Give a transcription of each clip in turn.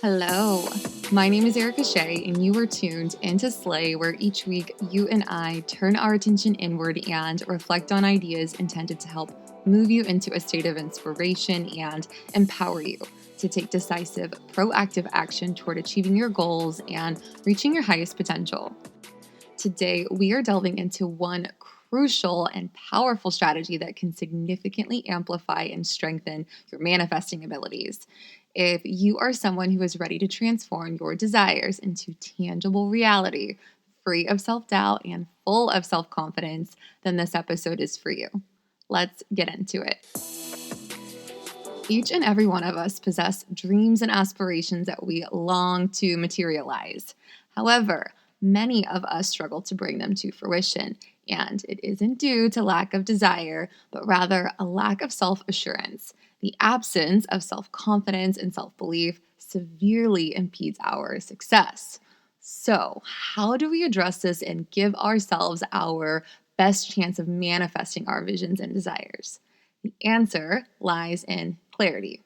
Hello, my name is Erica Shea, and you are tuned into Slay, where each week you and I turn our attention inward and reflect on ideas intended to help move you into a state of inspiration and empower you to take decisive, proactive action toward achieving your goals and reaching your highest potential. Today, we are delving into one crucial and powerful strategy that can significantly amplify and strengthen your manifesting abilities. If you are someone who is ready to transform your desires into tangible reality, free of self doubt and full of self confidence, then this episode is for you. Let's get into it. Each and every one of us possess dreams and aspirations that we long to materialize. However, many of us struggle to bring them to fruition, and it isn't due to lack of desire, but rather a lack of self assurance. The absence of self confidence and self belief severely impedes our success. So, how do we address this and give ourselves our best chance of manifesting our visions and desires? The answer lies in clarity.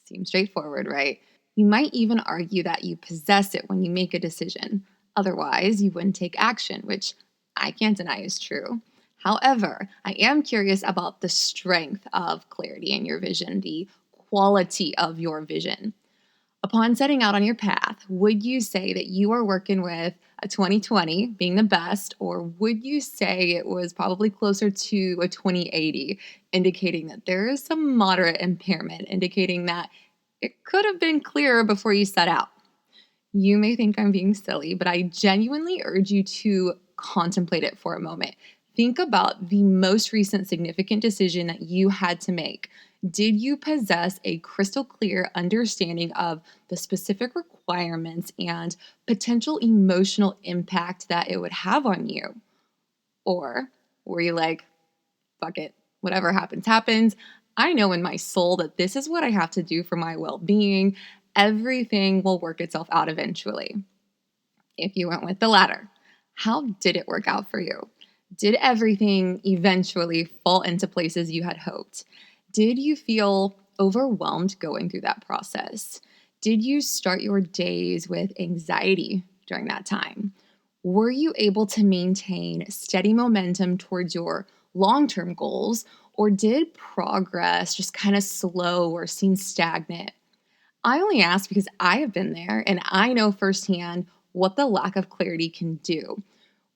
Seems straightforward, right? You might even argue that you possess it when you make a decision. Otherwise, you wouldn't take action, which I can't deny is true. However, I am curious about the strength of clarity in your vision, the quality of your vision. Upon setting out on your path, would you say that you are working with a 2020 being the best, or would you say it was probably closer to a 2080, indicating that there is some moderate impairment, indicating that it could have been clearer before you set out? You may think I'm being silly, but I genuinely urge you to contemplate it for a moment. Think about the most recent significant decision that you had to make. Did you possess a crystal clear understanding of the specific requirements and potential emotional impact that it would have on you? Or were you like, fuck it, whatever happens, happens. I know in my soul that this is what I have to do for my well being. Everything will work itself out eventually. If you went with the latter, how did it work out for you? Did everything eventually fall into places you had hoped? Did you feel overwhelmed going through that process? Did you start your days with anxiety during that time? Were you able to maintain steady momentum towards your long term goals, or did progress just kind of slow or seem stagnant? I only ask because I have been there and I know firsthand what the lack of clarity can do.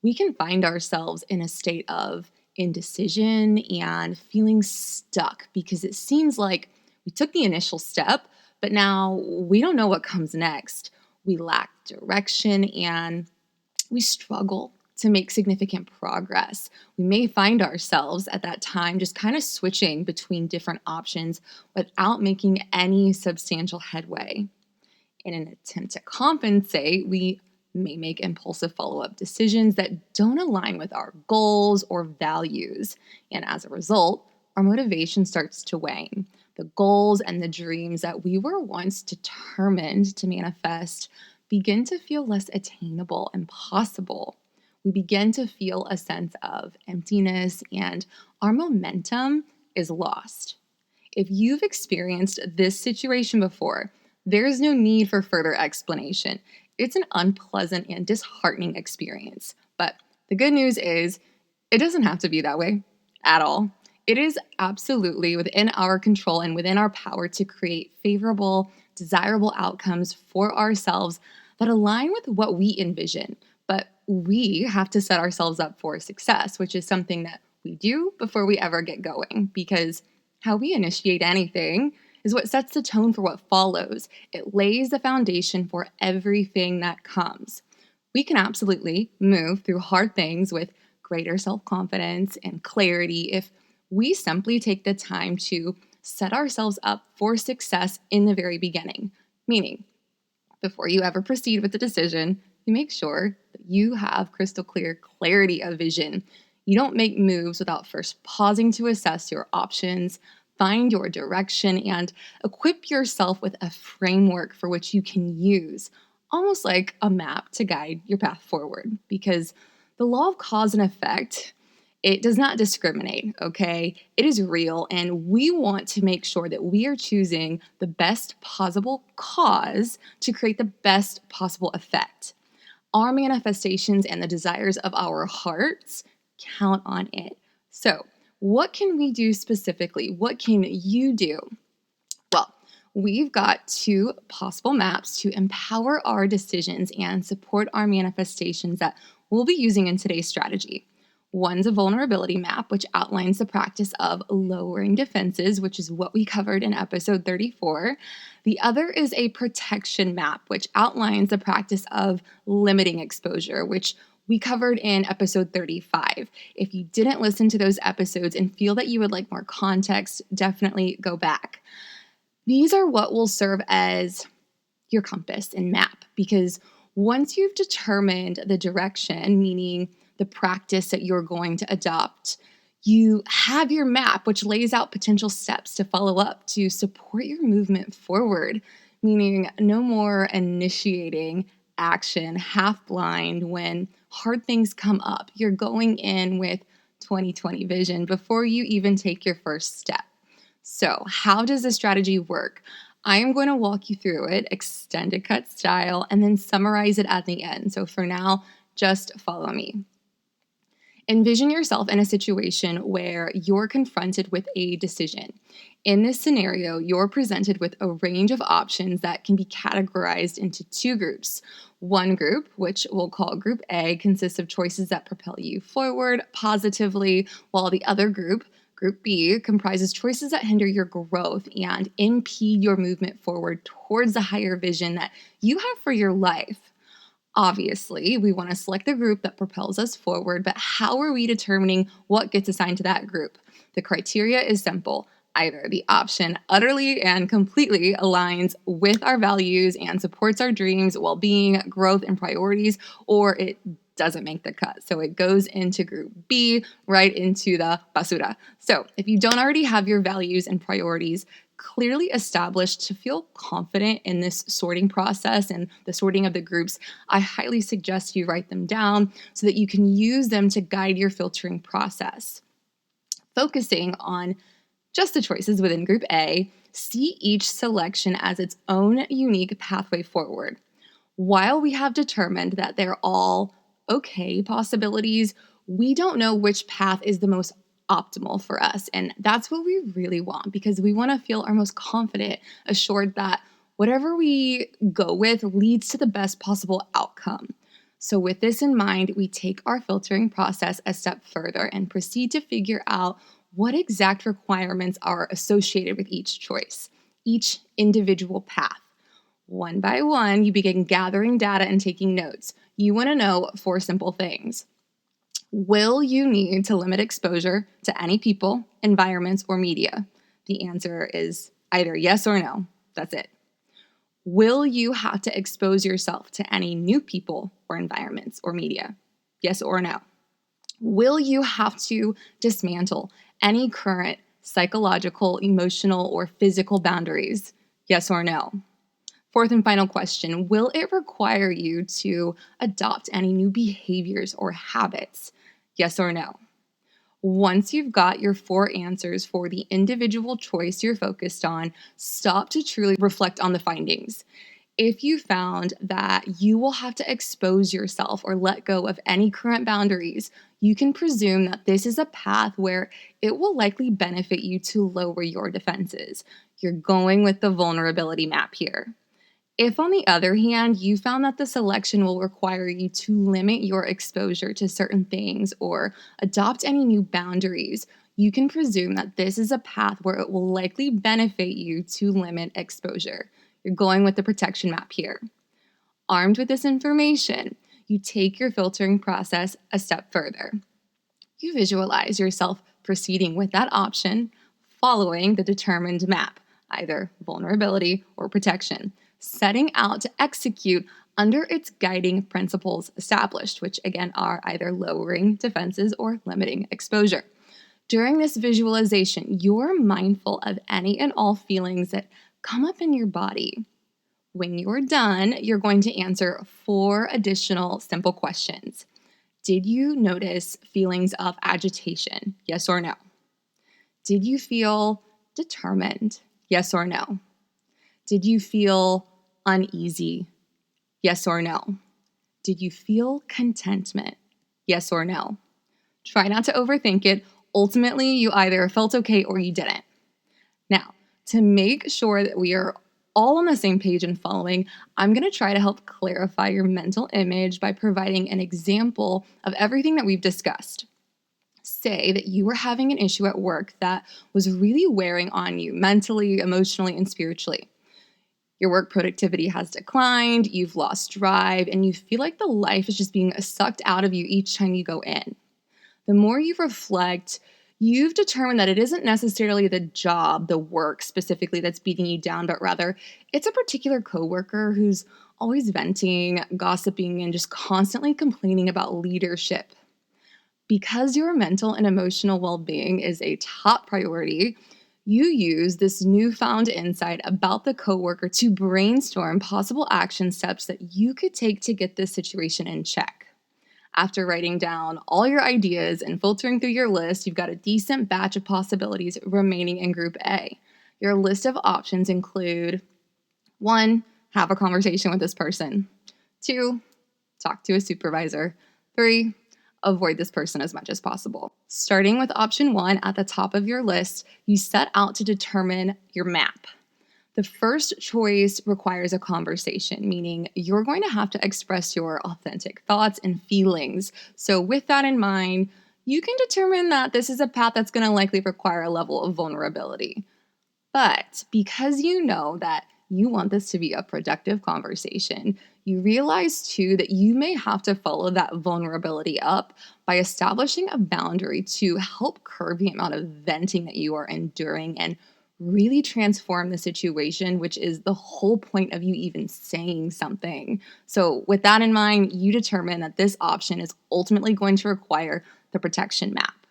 We can find ourselves in a state of indecision and feeling stuck because it seems like we took the initial step, but now we don't know what comes next. We lack direction and we struggle to make significant progress. We may find ourselves at that time just kind of switching between different options without making any substantial headway. In an attempt to compensate, we may make impulsive follow up decisions that don't align with our goals or values. And as a result, our motivation starts to wane. The goals and the dreams that we were once determined to manifest begin to feel less attainable and possible. We begin to feel a sense of emptiness and our momentum is lost. If you've experienced this situation before, there's no need for further explanation. It's an unpleasant and disheartening experience. But the good news is, it doesn't have to be that way at all. It is absolutely within our control and within our power to create favorable, desirable outcomes for ourselves that align with what we envision. But we have to set ourselves up for success, which is something that we do before we ever get going, because how we initiate anything is what sets the tone for what follows. It lays the foundation for everything that comes. We can absolutely move through hard things with greater self-confidence and clarity if we simply take the time to set ourselves up for success in the very beginning. Meaning, before you ever proceed with the decision, you make sure that you have crystal clear clarity of vision. You don't make moves without first pausing to assess your options, find your direction, and equip yourself with a framework for which you can use, almost like a map to guide your path forward. Because the law of cause and effect, It does not discriminate, okay? It is real, and we want to make sure that we are choosing the best possible cause to create the best possible effect. Our manifestations and the desires of our hearts count on it. So, what can we do specifically? What can you do? Well, we've got two possible maps to empower our decisions and support our manifestations that we'll be using in today's strategy. One's a vulnerability map, which outlines the practice of lowering defenses, which is what we covered in episode 34. The other is a protection map, which outlines the practice of limiting exposure, which we covered in episode 35. If you didn't listen to those episodes and feel that you would like more context, definitely go back. These are what will serve as your compass and map, because once you've determined the direction, meaning the practice that you're going to adopt, you have your map, which lays out potential steps to follow up to support your movement forward, meaning no more initiating action half blind when hard things come up. You're going in with 2020 vision before you even take your first step. So, how does this strategy work? I am going to walk you through it, extended cut style, and then summarize it at the end. So, for now, just follow me. Envision yourself in a situation where you're confronted with a decision. In this scenario, you're presented with a range of options that can be categorized into two groups. One group, which we'll call Group A, consists of choices that propel you forward positively, while the other group, Group B, comprises choices that hinder your growth and impede your movement forward towards the higher vision that you have for your life. Obviously, we want to select the group that propels us forward, but how are we determining what gets assigned to that group? The criteria is simple. Either the option utterly and completely aligns with our values and supports our dreams, well-being, growth, and priorities, or it doesn't make the cut. So it goes into Group B, right into the basura. So if you don't already have your values and priorities clearly established to feel confident in this sorting process and the sorting of the groups, I highly suggest you write them down so that you can use them to guide your filtering process. Focusing on just the choices within Group A, see each selection as its own unique pathway forward. While we have determined that they're all okay possibilities, we don't know which path is the most optimal for us. And that's what we really want, because we want to feel our most confident, assured that whatever we go with leads to the best possible outcome. So, with this in mind, we take our filtering process a step further and proceed to figure out what exact requirements are associated with each choice, each individual path. One by one, you begin gathering data and taking notes. You want to know 4 simple things. Will you need to limit exposure to any people, environments, or media? The answer is either yes or no. That's it. Will you have to expose yourself to any new people or environments or media? Yes or no. Will you have to dismantle any current psychological, emotional, or physical boundaries? Yes or no. 4th and final question, will it require you to adopt any new behaviors or habits? Yes or no. Once you've got your 4 answers for the individual choice you're focused on, stop to truly reflect on the findings. If you found that you will have to expose yourself or let go of any current boundaries, you can presume that this is a path where it will likely benefit you to lower your defenses. You're going with the vulnerability map here. If, on the other hand, you found that the selection will require you to limit your exposure to certain things or adopt any new boundaries, you can presume that this is a path where it will likely benefit you to limit exposure. You're going with the protection map here. Armed with this information, you take your filtering process a step further. You visualize yourself proceeding with that option, following the determined map, either vulnerability or protection, setting out to execute under its guiding principles established, which again are either lowering defenses or limiting exposure. During this visualization, you're mindful of any and all feelings that come up in your body. When you're done, you're going to answer 4 additional simple questions. Did you notice feelings of agitation? Yes or no? Did you feel determined? Yes or no? Did you feel uneasy? Yes or no? Did you feel contentment? Yes or no? Try not to overthink it. Ultimately, you either felt okay or you didn't. Now, to make sure that we are all on the same page and following, I'm going to try to help clarify your mental image by providing an example of everything that we've discussed. Say that you were having an issue at work that was really wearing on you mentally, emotionally, and spiritually. Your work productivity has declined, you've lost drive, and you feel like the life is just being sucked out of you each time you go in. The more you reflect, you've determined that it isn't necessarily the job, the work specifically that's beating you down, but rather it's a particular coworker who's always venting, gossiping, and just constantly complaining about leadership. Because your mental and emotional well-being is a top priority, you use this newfound insight about the coworker to brainstorm possible action steps that you could take to get this situation in check. After writing down all your ideas and filtering through your list, you've got a decent batch of possibilities remaining in Group A. Your list of options include 1. Have a conversation with this person. 2. Talk to a supervisor. 3. Avoid this person as much as possible. Starting with option 1 at the top of your list, you set out to determine your map. The first choice requires a conversation, meaning you're going to have to express your authentic thoughts and feelings. So, with that in mind, you can determine that this is a path that's going to likely require a level of vulnerability. But because you know that you want this to be a productive conversation, you realize too that you may have to follow that vulnerability up by establishing a boundary to help curb the amount of venting that you are enduring and really transform the situation, which is the whole point of you even saying something. So, with that in mind, you determine that this option is ultimately going to require the protection map.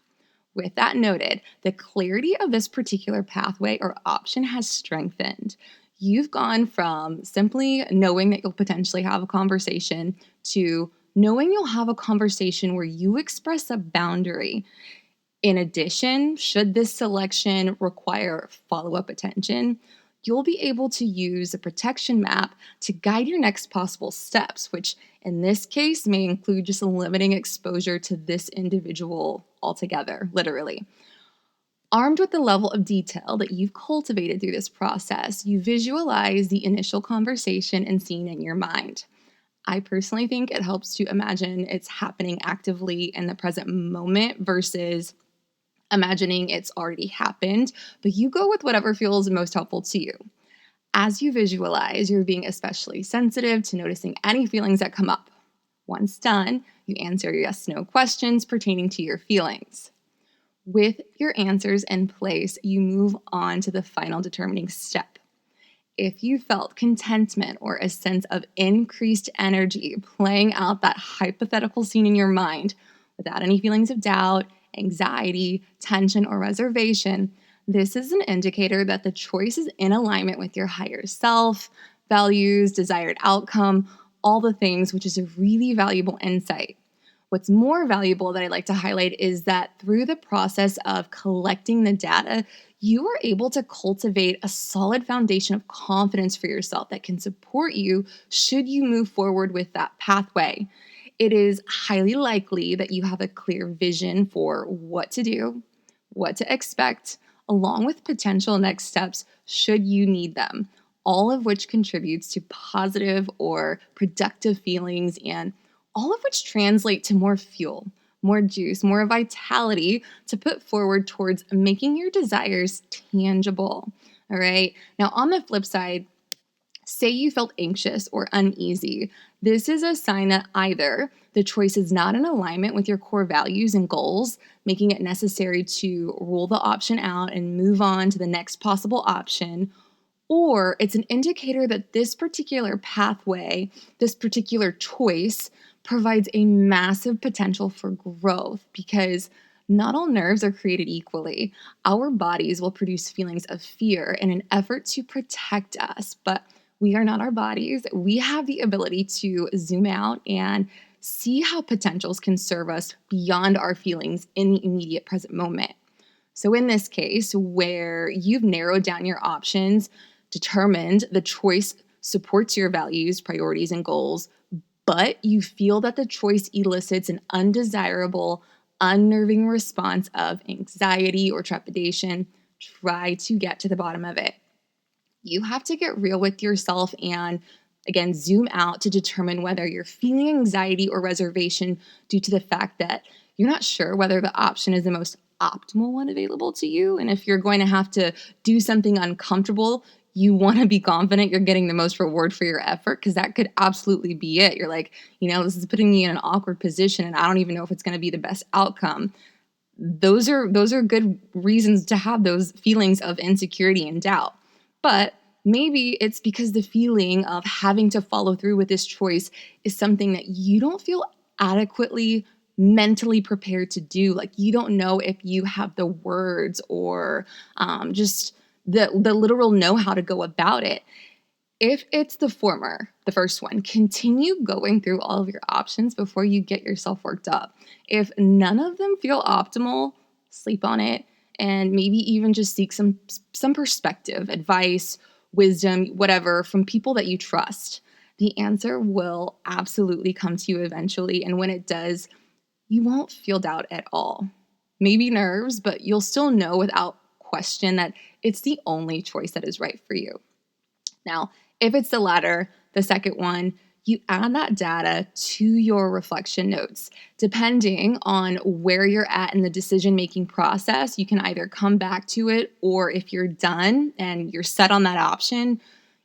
With that noted, the clarity of this particular pathway or option has strengthened. You've gone from simply knowing that you'll potentially have a conversation to knowing you'll have a conversation where you express a boundary. In addition, should this selection require follow-up attention, you'll be able to use a protection map to guide your next possible steps, which in this case may include just limiting exposure to this individual altogether, literally. Armed with the level of detail that you've cultivated through this process, you visualize the initial conversation and scene in your mind. I personally think it helps to imagine it's happening actively in the present moment versus imagining it's already happened, but you go with whatever feels most helpful to you. As you visualize, you're being especially sensitive to noticing any feelings that come up. Once done, you answer yes/no questions pertaining to your feelings. With your answers in place, you move on to the final determining step. If you felt contentment or a sense of increased energy playing out that hypothetical scene in your mind without any feelings of doubt, anxiety, tension, or reservation, this is an indicator that the choice is in alignment with your higher self, values, desired outcome, all the things, which is a really valuable insight. What's more valuable that I like to highlight is that through the process of collecting the data, you are able to cultivate a solid foundation of confidence for yourself that can support you should you move forward with that pathway. It is highly likely that you have a clear vision for what to do, what to expect, along with potential next steps should you need them, all of which contributes to positive or productive feelings and all of which translate to more fuel, more juice, more vitality to put forward towards making your desires tangible. All right. Now, on the flip side, say you felt anxious or uneasy. This is a sign that either the choice is not in alignment with your core values and goals, making it necessary to rule the option out and move on to the next possible option, or it's an indicator that this particular pathway, this particular choice, provides a massive potential for growth because not all nerves are created equally. Our bodies will produce feelings of fear in an effort to protect us, but we are not our bodies. We have the ability to zoom out and see how potentials can serve us beyond our feelings in the immediate present moment. So, in this case, where you've narrowed down your options, determined the choice supports your values, priorities, and goals, but you feel that the choice elicits an undesirable, unnerving response of anxiety or trepidation, try to get to the bottom of it. You have to get real with yourself and, again, zoom out to determine whether you're feeling anxiety or reservation due to the fact that you're not sure whether the option is the most optimal one available to you. And if you're going to have to do something uncomfortable, you want to be confident you're getting the most reward for your effort, because that could absolutely be it. You're like, this is putting me in an awkward position and I don't even know if it's going to be the best outcome. Those are good reasons to have those feelings of insecurity and doubt. But maybe it's because the feeling of having to follow through with this choice is something that you don't feel adequately mentally prepared to do. Like, you don't know if you have the words or just the literal know how to go about it. If it's the former, the first one, continue going through all of your options before you get yourself worked up. If none of them feel optimal, sleep on it and maybe even just seek some perspective, advice, wisdom, whatever, from people that you trust. The answer will absolutely come to you eventually, and when it does, you won't feel doubt at all. Maybe nerves, but you'll still know without question that it's the only choice that is right for you. Now, if it's the latter, the second one, you add that data to your reflection notes. Depending on where you're at in the decision-making process, you can either come back to it, or if you're done and you're set on that option,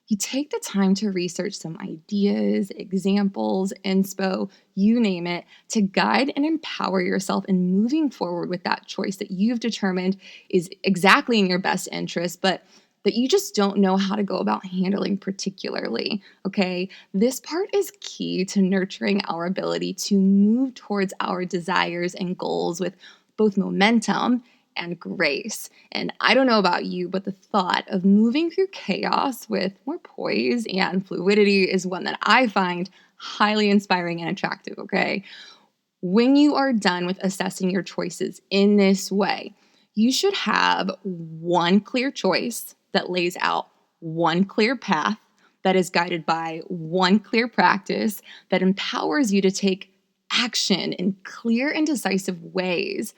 you take the time to research some ideas, examples, inspo, you name it, to guide and empower yourself in moving forward with that choice that you've determined is exactly in your best interest, but that you just don't know how to go about handling particularly, okay? This part is key to nurturing our ability to move towards our desires and goals with both momentum and grace. And I don't know about you, but the thought of moving through chaos with more poise and fluidity is one that I find highly inspiring and attractive, okay? When you are done with assessing your choices in this way, you should have one clear choice that lays out one clear path, that is guided by one clear practice, that empowers you to take action in clear and decisive ways.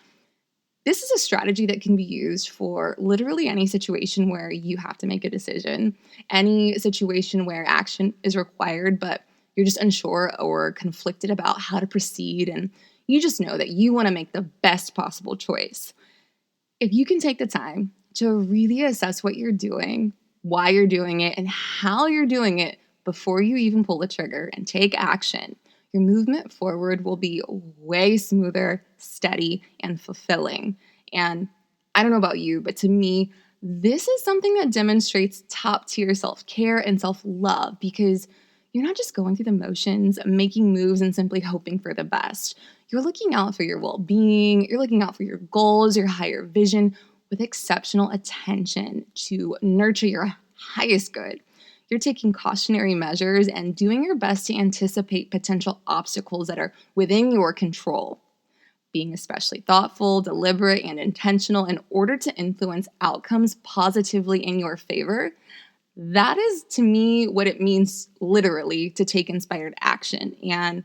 This is a strategy that can be used for literally any situation where you have to make a decision, any situation where action is required, but you're just unsure or conflicted about how to proceed, and you just know that you want to make the best possible choice. If you can take the time to really assess what you're doing, why you're doing it, and how you're doing it before you even pull the trigger and take action, your movement forward will be way smoother, steady, and fulfilling. And I don't know about you, but to me, this is something that demonstrates top-tier self-care and self-love, because you're not just going through the motions, making moves, and simply hoping for the best. You're looking out for your well-being, you're looking out for your goals, your higher vision, with exceptional attention to nurture your highest good. You're taking cautionary measures and doing your best to anticipate potential obstacles that are within your control, being especially thoughtful, deliberate, and intentional in order to influence outcomes positively in your favor. That is, to me, what it means literally to take inspired action. And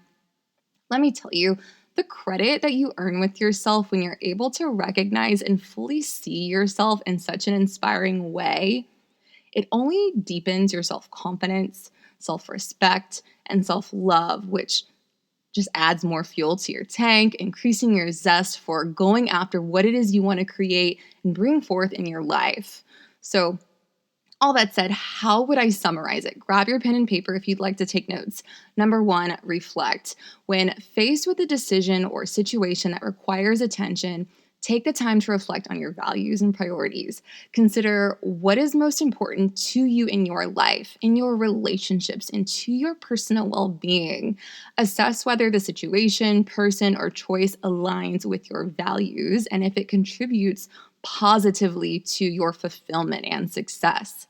let me tell you, the credit that you earn with yourself when you're able to recognize and fully see yourself in such an inspiring way, it only deepens your self-confidence, self-respect, and self-love, which just adds more fuel to your tank, increasing your zest for going after what it is you want to create and bring forth in your life. So, all that said, how would I summarize it? Grab your pen and paper if you'd like to take notes. Number one, reflect. When faced with a decision or situation that requires attention, take the time to reflect on your values and priorities. Consider what is most important to you in your life, in your relationships, and to your personal well-being. Assess whether the situation, person, or choice aligns with your values and if it contributes positively to your fulfillment and success.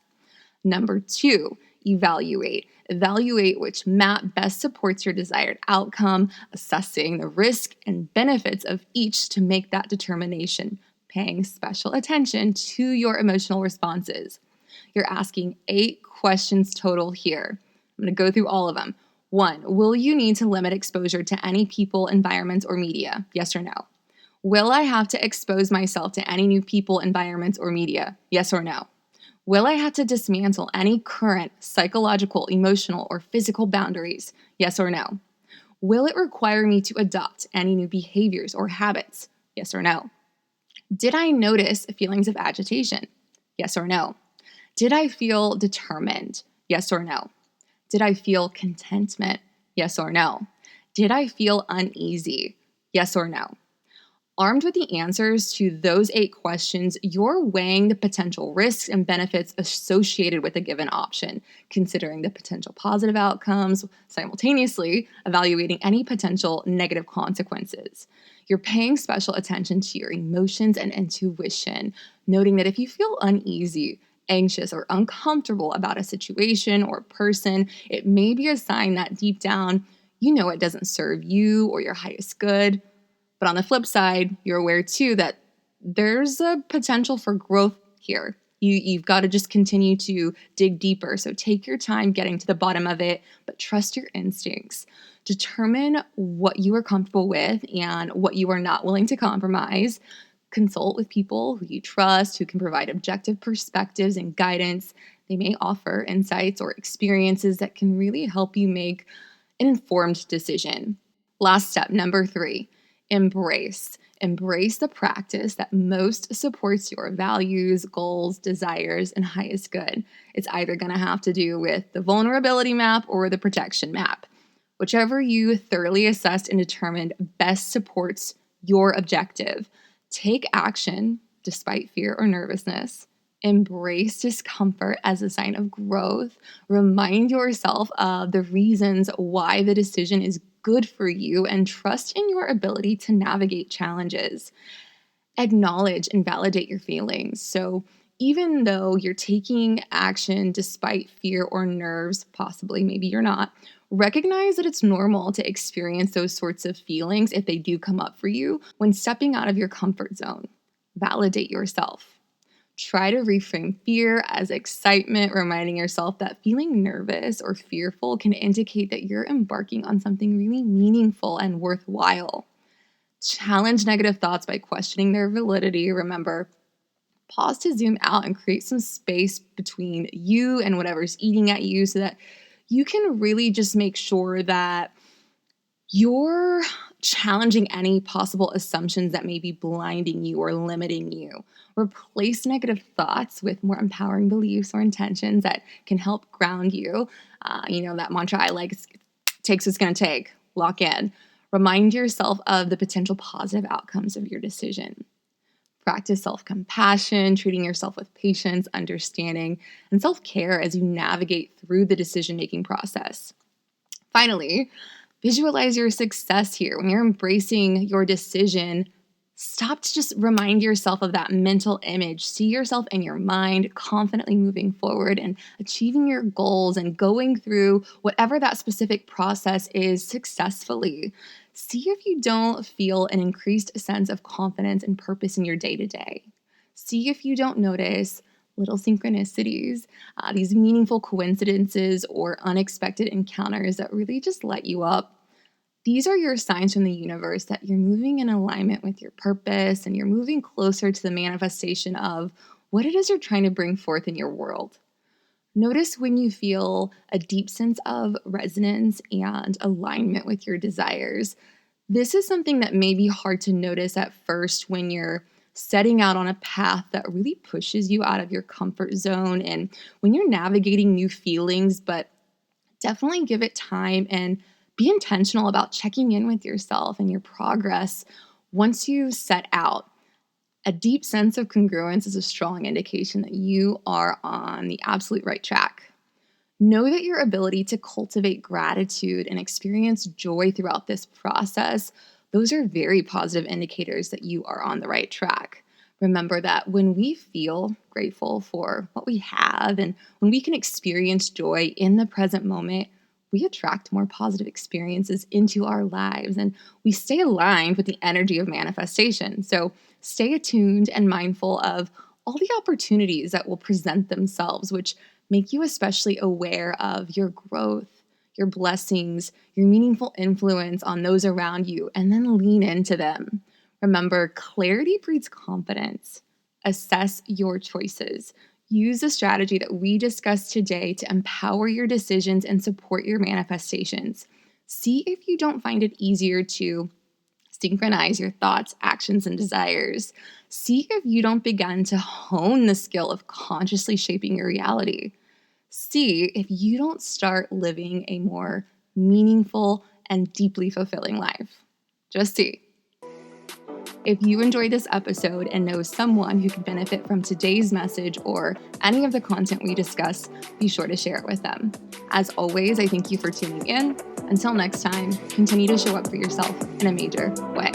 Number two, evaluate. Evaluate which map best supports your desired outcome, assessing the risk and benefits of each to make that determination, paying special attention to your emotional responses. You're asking 8 questions total here. I'm going to go through all of them. 1, will you need to limit exposure to any people, environments, or media? Yes or no? Will I have to expose myself to any new people, environments, or media? Yes or no? Will I have to dismantle any current psychological, emotional, or physical boundaries? Yes or no? Will it require me to adopt any new behaviors or habits? Yes or no? Did I notice feelings of agitation? Yes or no? Did I feel determined? Yes or no? Did I feel contentment? Yes or no? Did I feel uneasy? Yes or no? Armed with the answers to those 8 questions, you're weighing the potential risks and benefits associated with a given option, considering the potential positive outcomes, simultaneously evaluating any potential negative consequences. You're paying special attention to your emotions and intuition, noting that if you feel uneasy, anxious, or uncomfortable about a situation or person, it may be a sign that deep down, you know it doesn't serve you or your highest good. But on the flip side, you're aware too that there's a potential for growth here. You've got to just continue to dig deeper. So take your time getting to the bottom of it, but trust your instincts. Determine what you are comfortable with and what you are not willing to compromise. Consult with people who you trust, who can provide objective perspectives and guidance. They may offer insights or experiences that can really help you make an informed decision. Last step, number 3. Embrace. Embrace the practice that most supports your values, goals, desires, and highest good. It's either going to have to do with the vulnerability map or the protection map. Whichever you thoroughly assessed and determined best supports your objective. Take action despite fear or nervousness. Embrace discomfort as a sign of growth. Remind yourself of the reasons why the decision is good for you and trust in your ability to navigate challenges. Acknowledge and validate your feelings. So, even though you're taking action despite fear or nerves, possibly, maybe you're not, recognize that it's normal to experience those sorts of feelings if they do come up for you when stepping out of your comfort zone. Validate yourself. Try to reframe fear as excitement, reminding yourself that feeling nervous or fearful can indicate that you're embarking on something really meaningful and worthwhile. Challenge negative thoughts by questioning their validity. Remember, pause to zoom out and create some space between you and whatever's eating at you so that you can really just make sure that you're challenging any possible assumptions that may be blinding you or limiting you. Replace negative thoughts with more empowering beliefs or intentions that can help ground you. That mantra I like, takes what's going to take, lock in. Remind yourself of the potential positive outcomes of your decision. Practice self-compassion, treating yourself with patience, understanding, and self-care as you navigate through the decision-making process. Finally, visualize your success here. When you're embracing your decision, stop to just remind yourself of that mental image. See yourself in your mind, confidently moving forward and achieving your goals and going through whatever that specific process is successfully. See if you don't feel an increased sense of confidence and purpose in your day-to-day. See if you don't notice little synchronicities, these meaningful coincidences or unexpected encounters that really just light you up. These are your signs from the universe that you're moving in alignment with your purpose and you're moving closer to the manifestation of what it is you're trying to bring forth in your world. Notice when you feel a deep sense of resonance and alignment with your desires. This is something that may be hard to notice at first when you're setting out on a path that really pushes you out of your comfort zone and when you're navigating new feelings, but definitely give it time and be intentional about checking in with yourself and your progress once you set out. A deep sense of congruence is a strong indication that you are on the absolute right track. Know that your ability to cultivate gratitude and experience joy throughout this process, those are very positive indicators that you are on the right track. Remember that when we feel grateful for what we have and when we can experience joy in the present moment, we attract more positive experiences into our lives and we stay aligned with the energy of manifestation. So stay attuned and mindful of all the opportunities that will present themselves, which make you especially aware of your growth, your blessings, your meaningful influence on those around you, and then lean into them. Remember, clarity breeds confidence. Assess your choices. Use the strategy that we discussed today to empower your decisions and support your manifestations. See if you don't find it easier to synchronize your thoughts, actions, and desires. See if you don't begin to hone the skill of consciously shaping your reality. See if you don't start living a more meaningful and deeply fulfilling life. Just see. If you enjoyed this episode and know someone who could benefit from today's message or any of the content we discuss, be sure to share it with them. As always, I thank you for tuning in. Until next time, continue to show up for yourself in a major way.